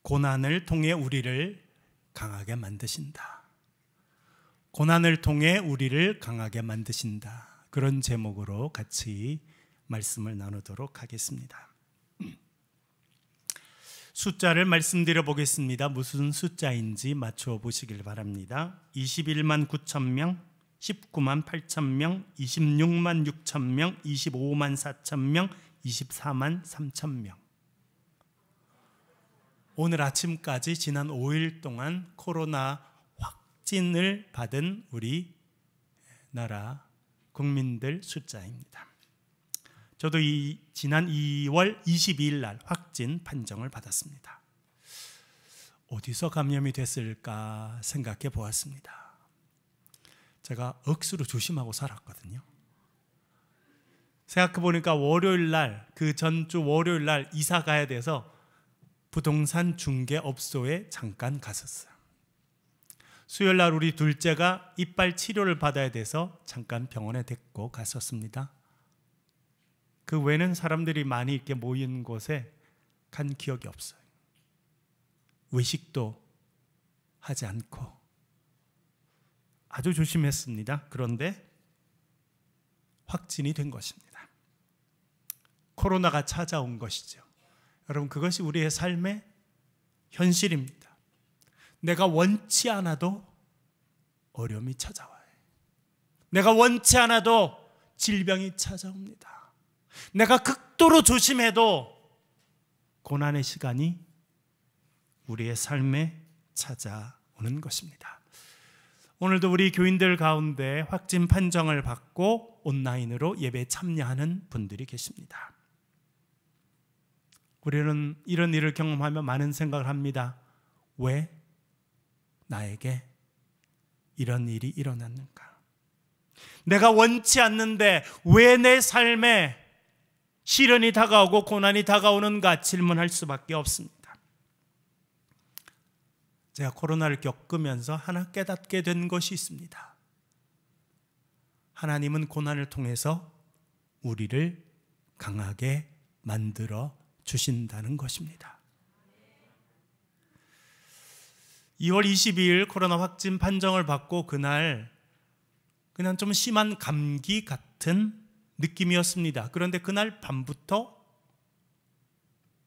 고난을 통해 우리를 강하게 만드신다. 고난을 통해 우리를 강하게 만드신다. 그런 제목으로 같이 말씀을 나누도록 하겠습니다. 숫자를 말씀드려 보겠습니다. 무슨 숫자인지 맞춰 보시길 바랍니다. 21만 9천 명, 19만 8천 명, 26만 6천 명, 25만 4천 명, 24만 3천 명. 오늘 아침까지 지난 5일 동안 코로나 확진을 받은 우리 나라 국민들 숫자입니다. 저도 지난 2월 22일 날 확진 판정을 받았습니다. 어디서 감염이 됐을까 생각해 보았습니다. 제가 억수로 조심하고 살았거든요. 생각해 보니까 월요일 날, 그 전주 월요일 날 이사 가야 돼서 부동산 중개업소에 잠깐 갔었어요. 수요일 날 우리 둘째가 이빨 치료를 받아야 돼서 잠깐 병원에 데리고 갔었습니다. 그 외에는 사람들이 많이 이렇게 모인 곳에 간 기억이 없어요. 외식도 하지 않고 아주 조심했습니다. 그런데 확진이 된 것입니다. 코로나가 찾아온 것이죠. 여러분, 그것이 우리의 삶의 현실입니다. 내가 원치 않아도 어려움이 찾아와요. 내가 원치 않아도 질병이 찾아옵니다. 내가 극도로 조심해도 고난의 시간이 우리의 삶에 찾아오는 것입니다. 오늘도 우리 교인들 가운데 확진 판정을 받고 온라인으로 예배에 참여하는 분들이 계십니다. 우리는 이런 일을 경험하며 많은 생각을 합니다. 왜 나에게 이런 일이 일어났는가? 내가 원치 않는데 왜 내 삶에 시련이 다가오고 고난이 다가오는가 질문할 수밖에 없습니다. 제가 코로나를 겪으면서 하나 깨닫게 된 것이 있습니다. 하나님은 고난을 통해서 우리를 강하게 만들어 주신다는 것입니다. 2월 22일 코로나 확진 판정을 받고 그날 그냥 좀 심한 감기 같은 느낌이었습니다. 그런데 그날 밤부터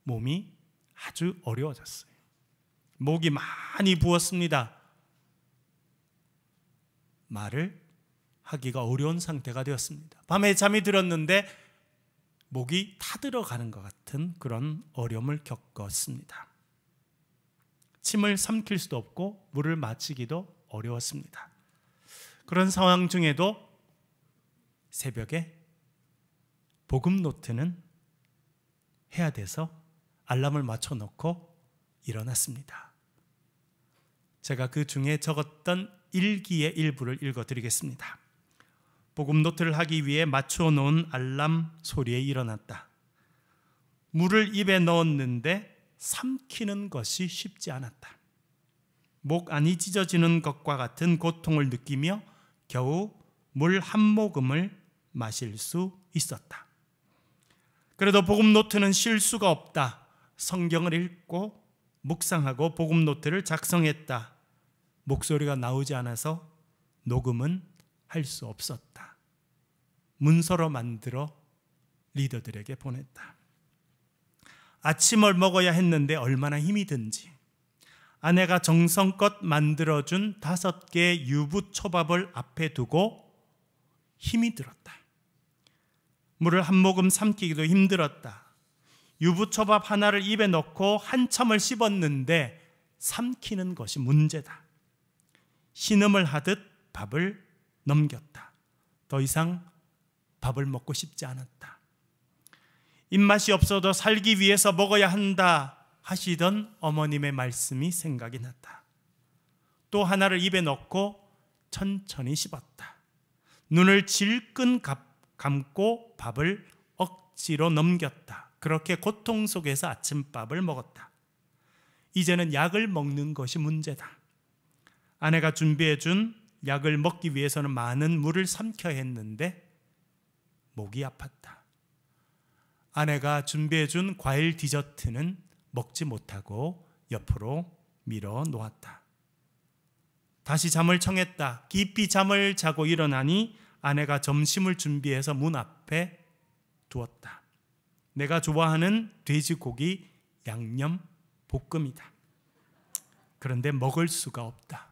몸이 아주 어려워졌어요. 목이 많이 부었습니다. 말을 하기가 어려운 상태가 되었습니다. 밤에 잠이 들었는데 목이 타들어가는 것 같은 그런 어려움을 겪었습니다. 침을 삼킬 수도 없고 물을 마시기도 어려웠습니다. 그런 상황 중에도 새벽에 복음 노트는 해야 돼서 알람을 맞춰놓고 일어났습니다. 제가 그 중에 적었던 일기의 일부를 읽어드리겠습니다. 복음 노트를 하기 위해 맞춰놓은 알람 소리에 일어났다. 물을 입에 넣었는데 삼키는 것이 쉽지 않았다. 목 안이 찢어지는 것과 같은 고통을 느끼며 겨우 물 한 모금을 마실 수 있었다. 그래도 복음 노트는 쉴 수가 없다. 성경을 읽고 묵상하고 복음 노트를 작성했다. 목소리가 나오지 않아서 녹음은 할 수 없었다. 문서로 만들어 리더들에게 보냈다. 아침을 먹어야 했는데 얼마나 힘이 든지 아내가 정성껏 만들어준 5개의 유부초밥을 앞에 두고 힘이 들었다. 물을 한 모금 삼키기도 힘들었다. 유부초밥 하나를 입에 넣고 한참을 씹었는데 삼키는 것이 문제다. 신음을 하듯 밥을 넘겼다. 더 이상 밥을 먹고 싶지 않았다. 입맛이 없어도 살기 위해서 먹어야 한다 하시던 어머님의 말씀이 생각이 났다. 또 하나를 입에 넣고 천천히 씹었다. 눈을 질끈 감고 밥을 억지로 넘겼다. 그렇게 고통 속에서 아침밥을 먹었다. 이제는 약을 먹는 것이 문제다. 아내가 준비해준 약을 먹기 위해서는 많은 물을 삼켜야 했는데 목이 아팠다. 아내가 준비해준 과일 디저트는 먹지 못하고 옆으로 밀어 놓았다. 다시 잠을 청했다. 깊이 잠을 자고 일어나니 아내가 점심을 준비해서 문 앞에 두었다. 내가 좋아하는 돼지고기 양념 볶음이다. 그런데 먹을 수가 없다.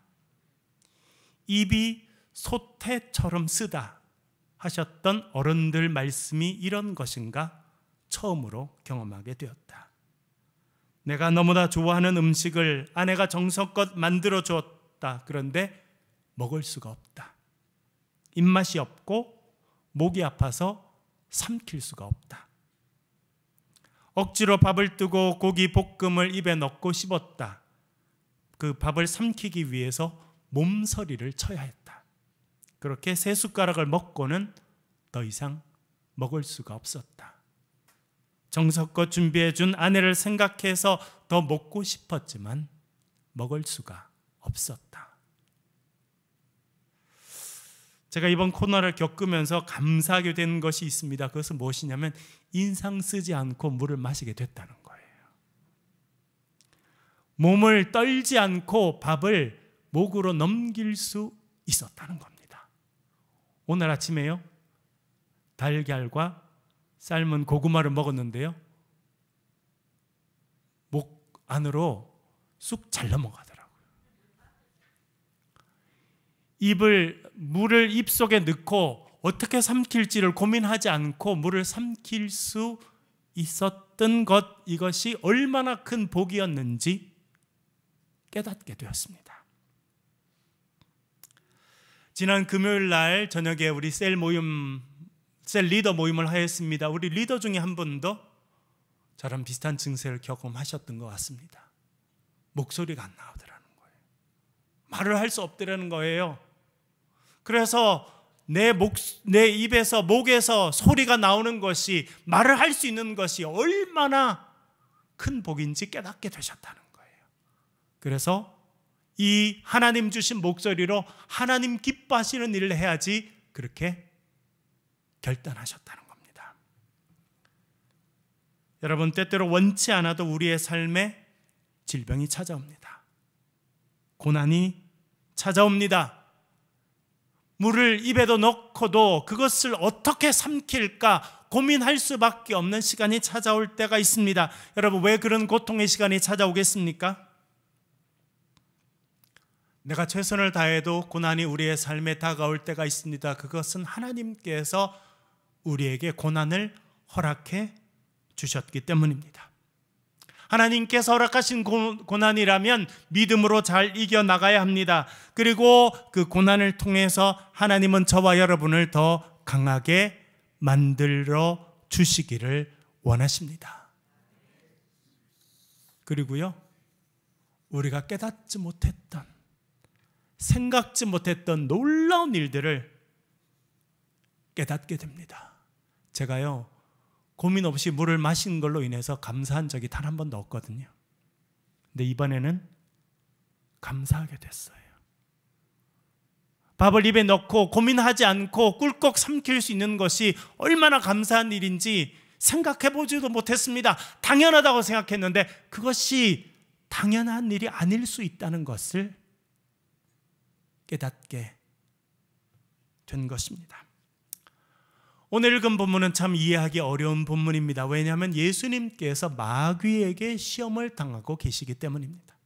입이 소태처럼 쓰다 하셨던 어른들 말씀이 이런 것인가 처음으로 경험하게 되었다. 내가 너무나 좋아하는 음식을 아내가 정성껏 만들어 주었다. 그런데 먹을 수가 없다. 입맛이 없고 목이 아파서 삼킬 수가 없다. 억지로 밥을 뜨고 고기 볶음을 입에 넣고 씹었다. 그 밥을 삼키기 위해서 몸서리를 쳐야 했다. 그렇게 3숟가락을 먹고는 더 이상 먹을 수가 없었다. 정성껏 준비해 준 아내를 생각해서 더 먹고 싶었지만 먹을 수가 없었다. 제가 이번 코로나를 겪으면서 감사하게 된 것이 있습니다. 그것은 무엇이냐면 인상 쓰지 않고 물을 마시게 됐다는 거예요. 몸을 떨지 않고 밥을 목으로 넘길 수 있었다는 겁니다. 오늘 아침에요, 달걀과 삶은 고구마를 먹었는데요, 목 안으로 쑥 잘 넘어가더라고요. 물을 입속에 넣고 어떻게 삼킬지를 고민하지 않고 물을 삼킬 수 있었던 이것이 얼마나 큰 복이었는지 깨닫게 되었습니다. 지난 금요일 날 저녁에 우리 셀 리더 모임을 하였습니다. 우리 리더 중에 한 분도 저랑 비슷한 증세를 경험하셨던 것 같습니다. 목소리가 안 나오더라는 거예요. 말을 할 수 없더라는 거예요. 그래서 내 입에서, 목에서 소리가 나오는 것이, 말을 할 수 있는 것이 얼마나 큰 복인지 깨닫게 되셨다는 거예요. 그래서 이 하나님 주신 목소리로 하나님 기뻐하시는 일을 해야지, 그렇게 결단하셨다는 겁니다. 여러분, 때때로 원치 않아도 우리의 삶에 질병이 찾아옵니다. 고난이 찾아옵니다. 물을 입에도 넣고도 그것을 어떻게 삼킬까 고민할 수밖에 없는 시간이 찾아올 때가 있습니다. 여러분, 왜 그런 고통의 시간이 찾아오겠습니까? 내가 최선을 다해도 고난이 우리의 삶에 다가올 때가 있습니다. 그것은 하나님께서 우리에게 고난을 허락해 주셨기 때문입니다. 하나님께서 허락하신 고난이라면 믿음으로 잘 이겨나가야 합니다. 그리고 그 고난을 통해서 하나님은 저와 여러분을 더 강하게 만들어 주시기를 원하십니다. 그리고요, 우리가 깨닫지 못했던, 생각지 못했던 놀라운 일들을 깨닫게 됩니다. 제가요, 고민 없이 물을 마신 걸로 인해서 감사한 적이 단 한 번도 없거든요. 근데 이번에는 감사하게 됐어요. 밥을 입에 넣고 고민하지 않고 꿀꺽 삼킬 수 있는 것이 얼마나 감사한 일인지 생각해 보지도 못했습니다. 당연하다고 생각했는데 그것이 당연한 일이 아닐 수 있다는 것을 깨닫게 된 것입니다. 오늘 읽은 본문은 참 이해하기 어려운 본문입니다. 왜냐하면 예수님께서 마귀에게 시험을 당하고 계시기 때문입니다.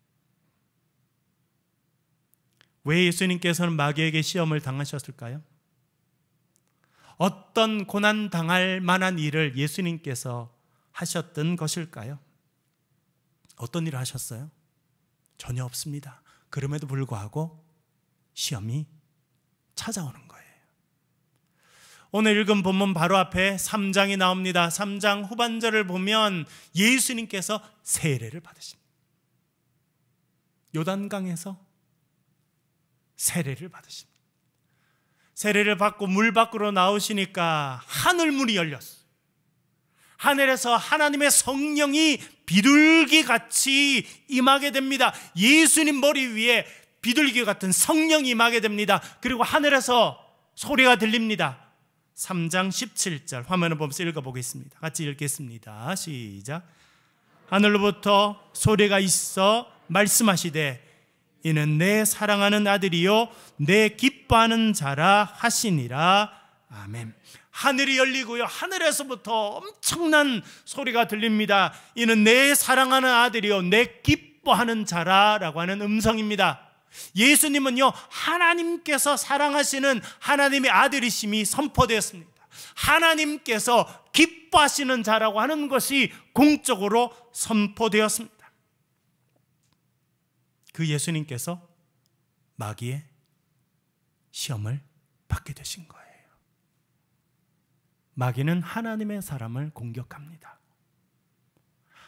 왜 예수님께서는 마귀에게 시험을 당하셨을까요? 어떤 고난 당할 만한 일을 예수님께서 하셨던 것일까요? 어떤 일을 하셨어요? 전혀 없습니다. 그럼에도 불구하고 시험이 찾아오는 거예요. 오늘 읽은 본문 바로 앞에 3장이 나옵니다. 3장 후반절을 보면 예수님께서 세례를 받으십니다. 요단강에서 세례를 받으십니다. 세례를 받고 물 밖으로 나오시니까 하늘문이 열렸어요. 하늘에서 하나님의 성령이 비둘기같이 임하게 됩니다. 예수님 머리 위에 비둘기 같은 성령이 임하게 됩니다. 그리고 하늘에서 소리가 들립니다. 3장 17절 화면을 보면서 읽어보겠습니다. 같이 읽겠습니다. 시작. 하늘로부터 소리가 있어 말씀하시되 이는 내 사랑하는 아들이요 내 기뻐하는 자라 하시니라. 아멘. 하늘이 열리고요, 하늘에서부터 엄청난 소리가 들립니다. 이는 내 사랑하는 아들이요 내 기뻐하는 자라라고 하는 음성입니다. 예수님은요, 하나님께서 사랑하시는 하나님의 아들이심이 선포되었습니다. 하나님께서 기뻐하시는 자라고 하는 것이 공적으로 선포되었습니다. 그 예수님께서 마귀의 시험을 받게 되신 거예요. 마귀는 하나님의 사람을 공격합니다.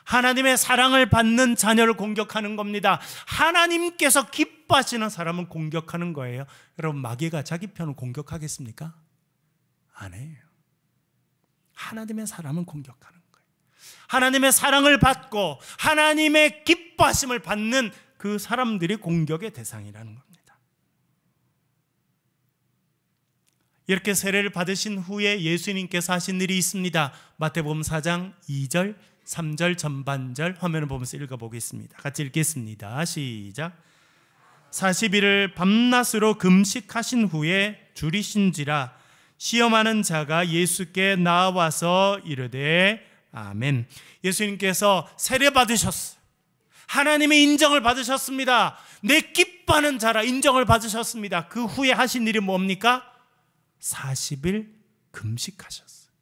하나님의 사랑을 받는 자녀를 공격하는 겁니다. 하나님께서 기뻐하시는 사람은 공격하는 거예요. 여러분, 마귀가 자기 편을 공격하겠습니까? 안 해요. 하나님의 사람은 공격하는 거예요. 하나님의 사랑을 받고 하나님의 기뻐하심을 받는 그 사람들이 공격의 대상이라는 겁니다. 이렇게 세례를 받으신 후에 예수님께서 하신 일이 있습니다. 마태복음 4장 2절 3절 전반절 화면을 보면서 읽어보겠습니다. 같이 읽겠습니다. 시작. 40일을 밤낮으로 금식하신 후에 줄이신지라 시험하는 자가 예수께 나와서 이르되 아멘. 예수님께서 세례 받으셨어요. 하나님의 인정을 받으셨습니다. 내 기뻐하는 자라 인정을 받으셨습니다. 그 후에 하신 일이 뭡니까? 40일 금식하셨어요.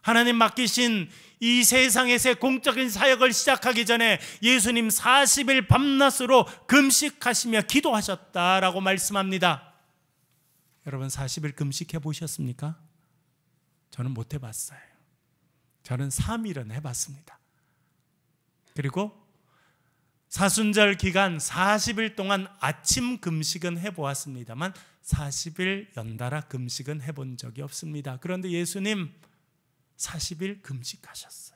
하나님 맡기신 이 세상에서의 공적인 사역을 시작하기 전에 예수님 40일 밤낮으로 금식하시며 기도하셨다라고 말씀합니다. 여러분, 40일 금식해 보셨습니까? 저는 못 해봤어요. 저는 3일은 해봤습니다. 그리고 사순절 기간 40일 동안 아침 금식은 해보았습니다만 40일 연달아 금식은 해본 적이 없습니다. 그런데 예수님 40일 금식하셨어요.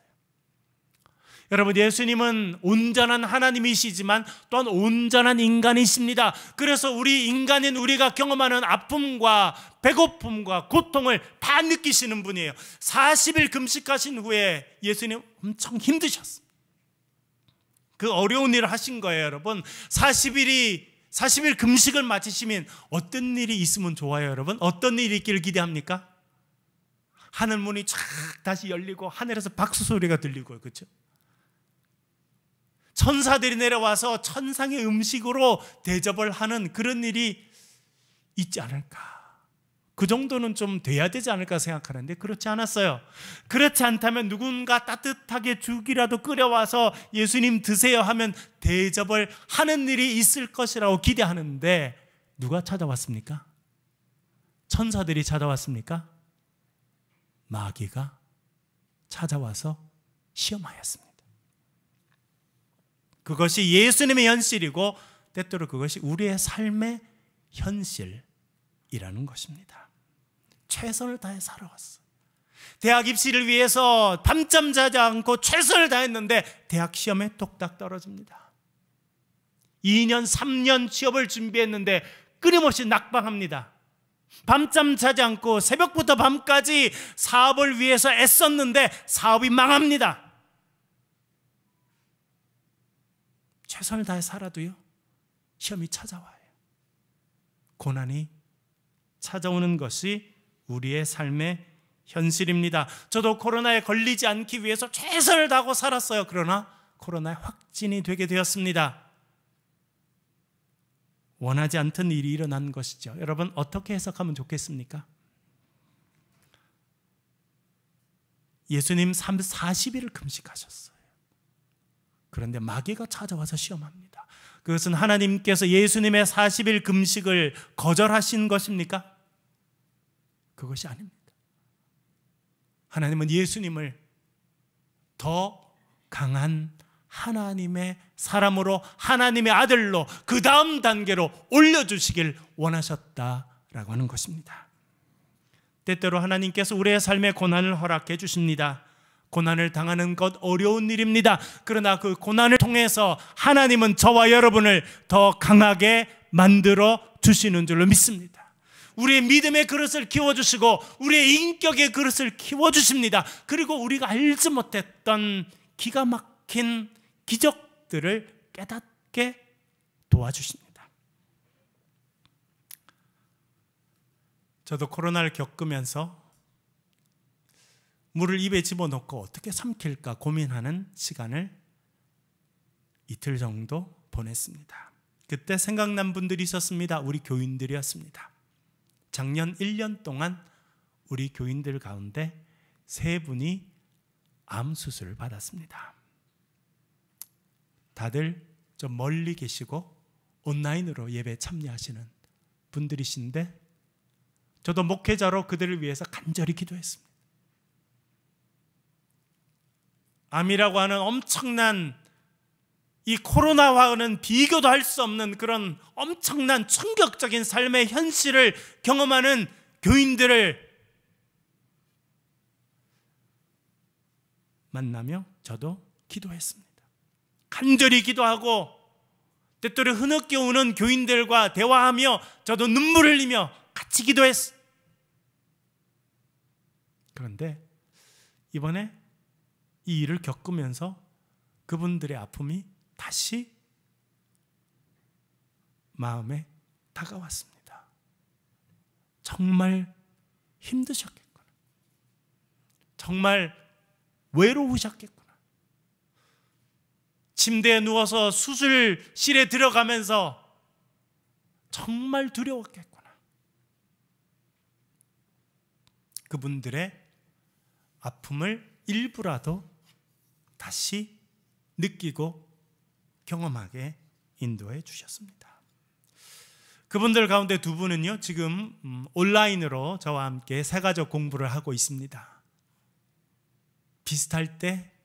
여러분, 예수님은 온전한 하나님이시지만 또한 온전한 인간이십니다. 그래서 우리 인간인 우리가 경험하는 아픔과 배고픔과 고통을 다 느끼시는 분이에요. 40일 금식하신 후에 예수님 엄청 힘드셨어요. 그 어려운 일을 하신 거예요. 여러분, 40일 금식을 마치시면 어떤 일이 있으면 좋아요? 여러분, 어떤 일이 있기를 기대합니까? 하늘 문이 쫙 다시 열리고 하늘에서 박수 소리가 들리고요. 그렇죠? 천사들이 내려와서 천상의 음식으로 대접을 하는 그런 일이 있지 않을까? 그 정도는 좀 돼야 되지 않을까 생각하는데 그렇지 않았어요. 그렇지 않다면 누군가 따뜻하게 죽이라도 끓여와서 예수님 드세요 하면 대접을 하는 일이 있을 것이라고 기대하는데 누가 찾아왔습니까? 천사들이 찾아왔습니까? 마귀가 찾아와서 시험하였습니다. 그것이 예수님의 현실이고 때때로 그것이 우리의 삶의 현실이라는 것입니다. 최선을 다해 살아왔어. 대학 입시를 위해서 밤잠 자지 않고 최선을 다했는데 대학 시험에 똑딱 떨어집니다. 2년, 3년 취업을 준비했는데 끊임없이 낙방합니다. 밤잠 자지 않고 새벽부터 밤까지 사업을 위해서 애썼는데 사업이 망합니다. 최선을 다해 살아도요, 시험이 찾아와요. 고난이 찾아오는 것이 우리의 삶의 현실입니다. 저도 코로나에 걸리지 않기 위해서 최선을 다하고 살았어요. 그러나 코로나에 확진이 되게 되었습니다. 원하지 않던 일이 일어난 것이죠. 여러분, 어떻게 해석하면 좋겠습니까? 예수님 40일을 금식하셨어요. 그런데 마귀가 찾아와서 시험합니다. 그것은 하나님께서 예수님의 40일 금식을 거절하신 것입니까? 그것이 아닙니다. 하나님은 예수님을 더 강한 하나님의 사람으로, 하나님의 아들로 그 다음 단계로 올려주시길 원하셨다라고 하는 것입니다. 때때로 하나님께서 우리의 삶에 고난을 허락해 주십니다. 고난을 당하는 것 어려운 일입니다. 그러나 그 고난을 통해서 하나님은 저와 여러분을 더 강하게 만들어 주시는 줄로 믿습니다. 우리의 믿음의 그릇을 키워주시고 우리의 인격의 그릇을 키워주십니다. 그리고 우리가 알지 못했던 기가 막힌 기적 것들을 깨닫게 도와주십니다. 저도 코로나를 겪으면서 물을 입에 집어넣고 어떻게 삼킬까 고민하는 시간을 이틀 정도 보냈습니다. 그때 생각난 분들이 있었습니다. 우리 교인들이었습니다. 작년 1년 동안 우리 교인들 가운데 3분이 암 수술을 받았습니다. 다들 좀 멀리 계시고 온라인으로 예배에 참여하시는 분들이신데 저도 목회자로 그들을 위해서 간절히 기도했습니다. 암이라고 하는 엄청난 이 코로나와는 비교도 할 수 없는 그런 엄청난 충격적인 삶의 현실을 경험하는 교인들을 만나며 저도 기도했습니다. 간절히 기도하고 때때로 흐느껴 우는 교인들과 대화하며 저도 눈물을 흘리며 같이 기도했습니다. 그런데 이번에 이 일을 겪으면서 그분들의 아픔이 다시 마음에 다가왔습니다. 정말 힘드셨겠구나. 정말 외로우셨겠구나. 침대에 누워서 수술실에 들어가면서 정말 두려웠겠구나. 그분들의 아픔을 일부라도 다시 느끼고 경험하게 인도해 주셨습니다. 그분들 가운데 2분은요 지금 온라인으로 저와 함께 새가족 공부를 하고 있습니다. 비슷할 때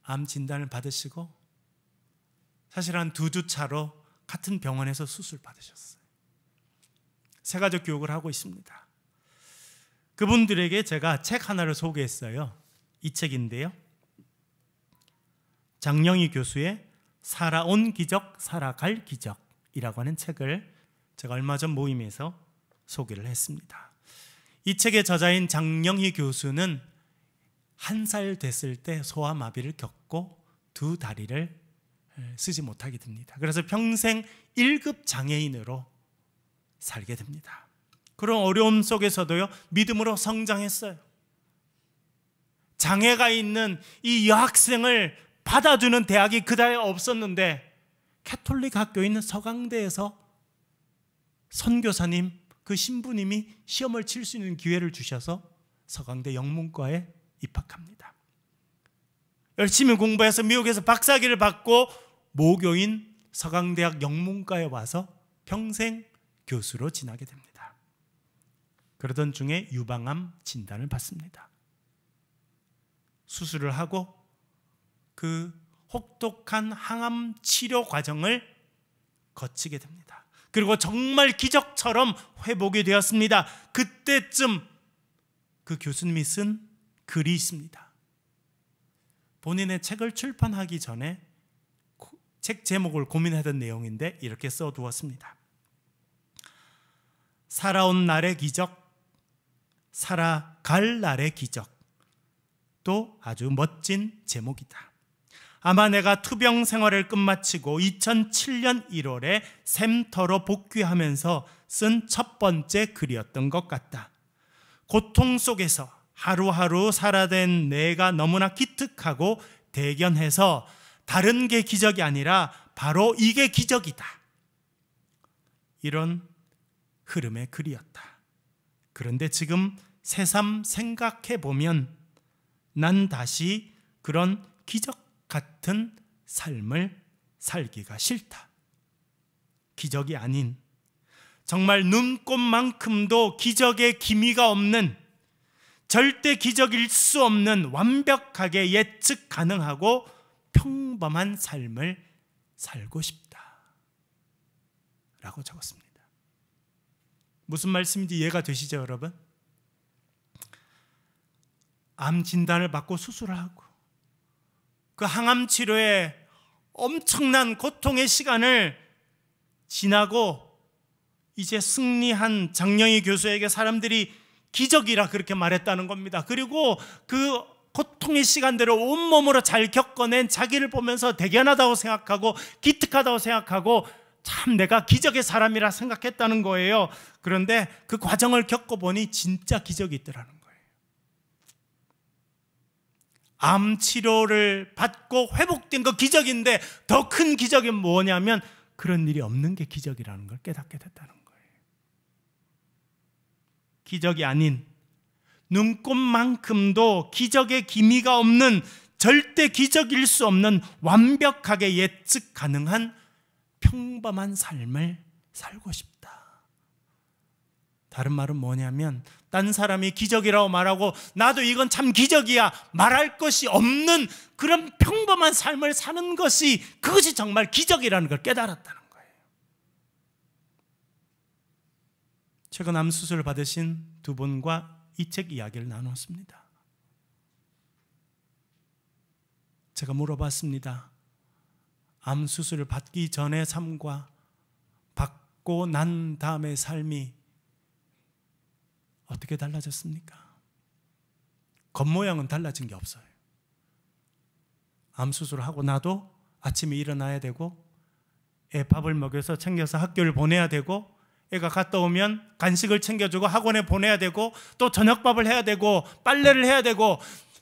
암 진단을 받으시고 사실 한 2주 차로 같은 병원에서 수술 받으셨어요. 새가족 교육을 하고 있습니다. 그분들에게 제가 책 하나를 소개했어요. 이 책인데요, 장영희 교수의 살아온 기적, 살아갈 기적이라고 하는 책을 제가 얼마 전 모임에서 소개를 했습니다. 이 책의 저자인 장영희 교수는 1살 됐을 때 소아마비를 겪고 2 다리를 쓰지 못하게 됩니다. 그래서 평생 1급 장애인으로 살게 됩니다. 그런 어려움 속에서도요 믿음으로 성장했어요. 장애가 있는 이 여학생을 받아주는 대학이 그다에 없었는데 캐톨릭 학교에 있는 서강대에서 선교사님, 그 신부님이 시험을 칠 수 있는 기회를 주셔서 서강대 영문과에 입학합니다. 열심히 공부해서 미국에서 박사학위를 받고 모교인 서강대학 영문과에 와서 평생 교수로 지나게 됩니다. 그러던 중에 유방암 진단을 받습니다. 수술을 하고 그 혹독한 항암 치료 과정을 거치게 됩니다. 그리고 정말 기적처럼 회복이 되었습니다. 그때쯤 그 교수님이 쓴 글이 있습니다. 본인의 책을 출판하기 전에 책 제목을 고민하던 내용인데 이렇게 써두었습니다. 살아온 날의 기적, 살아갈 날의 기적. 또 아주 멋진 제목이다. 아마 내가 투병 생활을 끝마치고 2007년 1월에 샘터로 복귀하면서 쓴 첫 번째 글이었던 것 같다. 고통 속에서 하루하루 살아낸 내가 너무나 기특하고 대견해서 다른 게 기적이 아니라 바로 이게 기적이다. 이런 흐름의 글이었다. 그런데 지금 새삼 생각해보면 난 다시 그런 기적 같은 삶을 살기가 싫다. 기적이 아닌, 정말 눈꽃만큼도 기적의 기미가 없는, 절대 기적일 수 없는 완벽하게 예측 가능하고 평범한 삶을 살고 싶다 라고 적었습니다. 무슨 말씀인지 이해가 되시죠, 여러분? 암 진단을 받고 수술을 하고 그 항암 치료에 엄청난 고통의 시간을 지나고 이제 승리한 장영희 교수에게 사람들이 기적이라 그렇게 말했다는 겁니다. 그리고 그 고통의 시간들을 온몸으로 잘 겪어낸 자기를 보면서 대견하다고 생각하고 기특하다고 생각하고 참 내가 기적의 사람이라 생각했다는 거예요. 그런데 그 과정을 겪어보니 진짜 기적이 있더라는 거예요. 암 치료를 받고 회복된 거 기적인데 더 큰 기적이 뭐냐면 그런 일이 없는 게 기적이라는 걸 깨닫게 됐다는 거예요. 기적이 아닌 눈꽃만큼도 기적의 기미가 없는 절대 기적일 수 없는 완벽하게 예측 가능한 평범한 삶을 살고 싶다. 다른 말은 뭐냐면 딴 사람이 기적이라고 말하고 나도 이건 참 기적이야 말할 것이 없는 그런 평범한 삶을 사는 것이 그것이 정말 기적이라는 걸 깨달았다는 거예요. 최근 암 수술을 받으신 두 분과 이 책 이야기를 나눴습니다. 제가 물어봤습니다. 암 수술을 받기 전의 삶과 받고 난 다음의 삶이 어떻게 달라졌습니까? 겉모양은 달라진 게 없어요. 암 수술을 하고 나도 아침에 일어나야 되고 애 밥을 먹여서 챙겨서 학교를 보내야 되고 애가 갔다 오면 간식을 챙겨주고 학원에 보내야 되고 또 저녁밥을 해야 되고 빨래를 해야 되고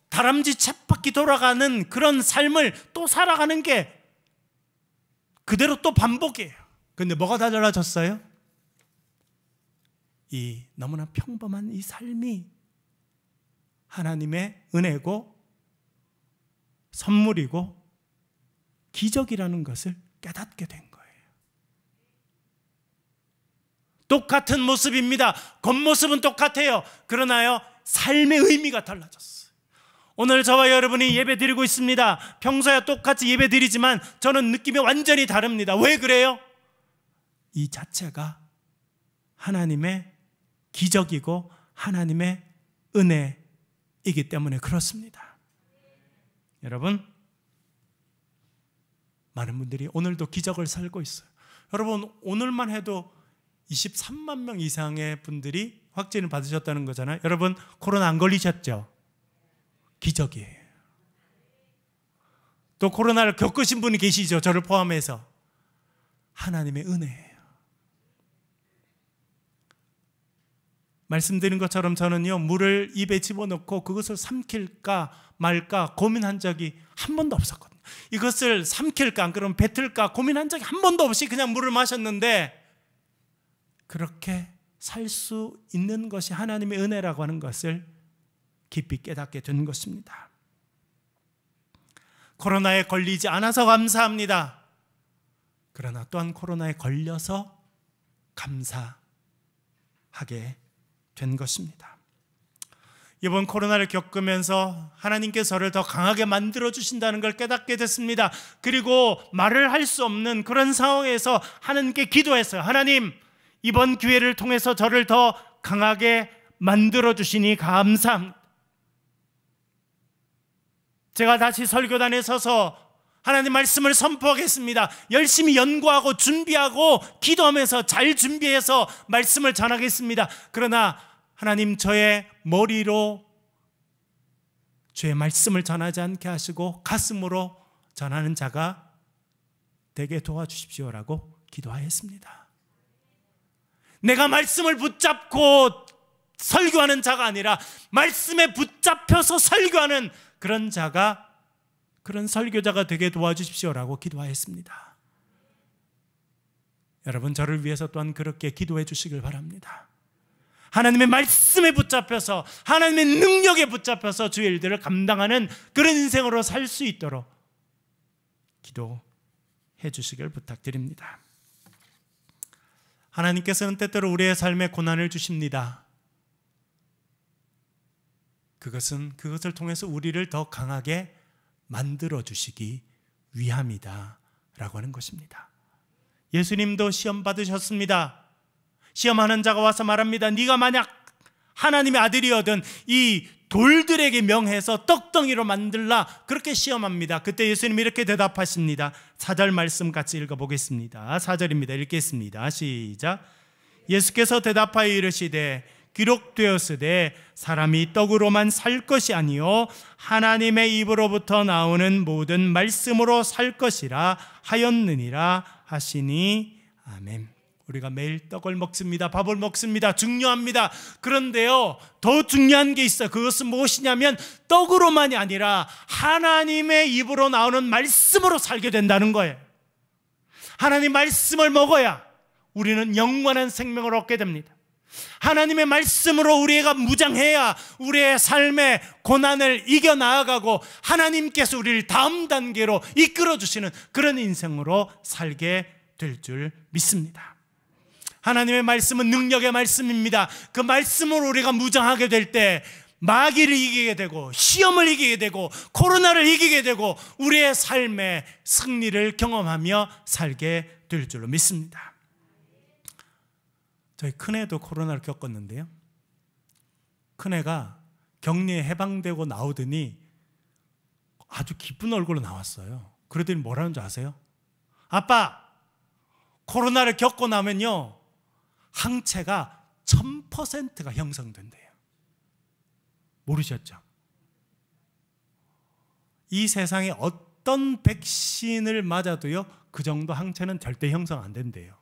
다람쥐 쳇바퀴 돌아가는 그런 삶을 또 살아가는 게 그대로 또 반복이에요. 근데 뭐가 달라졌어요? 이 너무나 평범한 이 삶이 하나님의 은혜고 선물이고 기적이라는 것을 깨닫게 된 거예요. 똑같은 모습입니다. 겉모습은 똑같아요. 그러나요, 삶의 의미가 달라졌어요. 오늘 저와 여러분이 예배 드리고 있습니다. 평소에 똑같이 예배 드리지만 저는 느낌이 완전히 다릅니다. 왜 그래요? 이 자체가 하나님의 기적이고 하나님의 은혜이기 때문에 그렇습니다. 여러분, 많은 분들이 오늘도 기적을 살고 있어요. 여러분, 오늘만 해도 23만 명 이상의 분들이 확진을 받으셨다는 거잖아요. 여러분, 코로나 안 걸리셨죠? 기적이에요. 또 코로나를 겪으신 분이 계시죠? 저를 포함해서. 하나님의 은혜예요. 말씀드린 것처럼 저는요, 물을 입에 집어넣고 그것을 삼킬까 말까 고민한 적이 한 번도 없었거든요. 이것을 삼킬까 안 그러면 뱉을까 고민한 적이 한 번도 없이 그냥 물을 마셨는데, 그렇게 살 수 있는 것이 하나님의 은혜라고 하는 것을 깊이 깨닫게 된 것입니다. 코로나에 걸리지 않아서 감사합니다. 그러나 또한 코로나에 걸려서 감사하게 된 것입니다. 이번 코로나를 겪으면서 하나님께서 저를 더 강하게 만들어주신다는 걸 깨닫게 됐습니다. 그리고 말을 할 수 없는 그런 상황에서 하나님께 기도했어요. 하나님, 이번 기회를 통해서 저를 더 강하게 만들어주시니 감사합니다. 제가 다시 설교단에 서서 하나님 말씀을 선포하겠습니다. 열심히 연구하고 준비하고 기도하면서 잘 준비해서 말씀을 전하겠습니다. 그러나 하나님, 저의 머리로 주의 말씀을 전하지 않게 하시고 가슴으로 전하는 자가 되게 도와주십시오라고 기도하였습니다. 내가 말씀을 붙잡고 설교하는 자가 아니라 말씀에 붙잡혀서 설교하는 그런 자가, 그런 설교자가 되게 도와주십시오라고 기도하였습니다. 여러분, 저를 위해서 또한 그렇게 기도해 주시길 바랍니다. 하나님의 말씀에 붙잡혀서, 하나님의 능력에 붙잡혀서 주의 일들을 감당하는 그런 인생으로 살 수 있도록 기도해 주시길 부탁드립니다. 하나님께서는 때때로 우리의 삶에 고난을 주십니다. 그것을 통해서 우리를 더 강하게 만들어 주시기 위함이다 라고 하는 것입니다. 예수님도 시험 받으셨습니다. 시험하는 자가 와서 말합니다. 네가 만약 하나님의 아들이거든 이 돌들에게 명해서 떡덩이로 만들라, 그렇게 시험합니다. 그때 예수님이 이렇게 대답하십니다. 4절 말씀 같이 읽어보겠습니다. 4절입니다. 읽겠습니다. 시작. 예수께서 대답하여 이르시되 기록되었으되 사람이 떡으로만 살 것이 아니요 하나님의 입으로부터 나오는 모든 말씀으로 살 것이라 하였느니라 하시니 아멘. 우리가 매일 떡을 먹습니다. 밥을 먹습니다. 중요합니다. 그런데요, 더 중요한 게 있어요. 그것은 무엇이냐면 떡으로만이 아니라 하나님의 입으로 나오는 말씀으로 살게 된다는 거예요. 하나님 말씀을 먹어야 우리는 영원한 생명을 얻게 됩니다. 하나님의 말씀으로 우리가 무장해야 우리의 삶의 고난을 이겨나가고 하나님께서 우리를 다음 단계로 이끌어주시는 그런 인생으로 살게 될 줄 믿습니다. 하나님의 말씀은 능력의 말씀입니다. 그 말씀으로 우리가 무장하게 될 때 마귀를 이기게 되고 시험을 이기게 되고 코로나를 이기게 되고 우리의 삶의 승리를 경험하며 살게 될 줄로 믿습니다. 저희 큰애도 코로나를 겪었는데요, 큰애가 격리에 해방되고 나오더니 아주 기쁜 얼굴로 나왔어요. 그러더니 뭐라는 줄 아세요? 아빠, 코로나를 겪고 나면요 항체가 1000%가 형성된대요. 모르셨죠? 이 세상에 어떤 백신을 맞아도요 그 정도 항체는 절대 형성 안 된대요.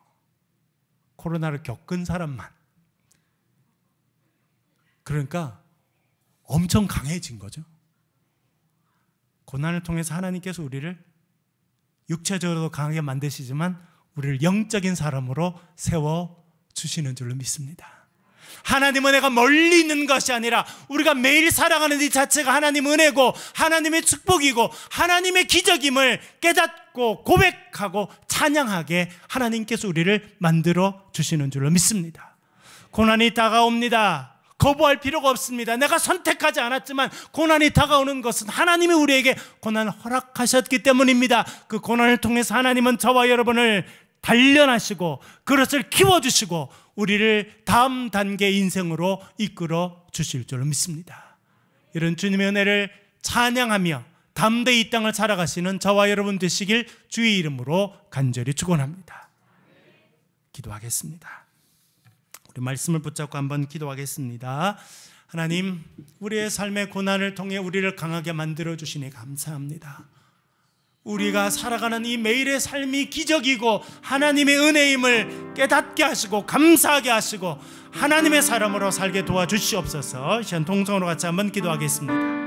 코로나를 겪은 사람만. 그러니까 엄청 강해진 거죠. 고난을 통해서 하나님께서 우리를 육체적으로 강하게 만드시지만 우리를 영적인 사람으로 세워주시는 줄로 믿습니다. 하나님 은혜가 멀리 있는 것이 아니라 우리가 매일 살아가는 이 자체가 하나님 은혜고 하나님의 축복이고 하나님의 기적임을 깨닫고 고백하고 찬양하게 하나님께서 우리를 만들어 주시는 줄로 믿습니다. 고난이 다가옵니다. 거부할 필요가 없습니다. 내가 선택하지 않았지만 고난이 다가오는 것은 하나님이 우리에게 고난을 허락하셨기 때문입니다. 그 고난을 통해서 하나님은 저와 여러분을 단련하시고 그것을 키워주시고 우리를 다음 단계 인생으로 이끌어 주실 줄로 믿습니다. 이런 주님의 은혜를 찬양하며 담대히 이 땅을 살아가시는 저와 여러분 되시길 주의 이름으로 간절히 축원합니다. 기도하겠습니다. 우리 말씀을 붙잡고 한번 기도하겠습니다. 하나님, 우리의 삶의 고난을 통해 우리를 강하게 만들어 주시니 감사합니다. 우리가 살아가는 이 매일의 삶이 기적이고 하나님의 은혜임을 깨닫게 하시고 감사하게 하시고 하나님의 사람으로 살게 도와주시옵소서. 시간 동성으로 같이 한번 기도하겠습니다.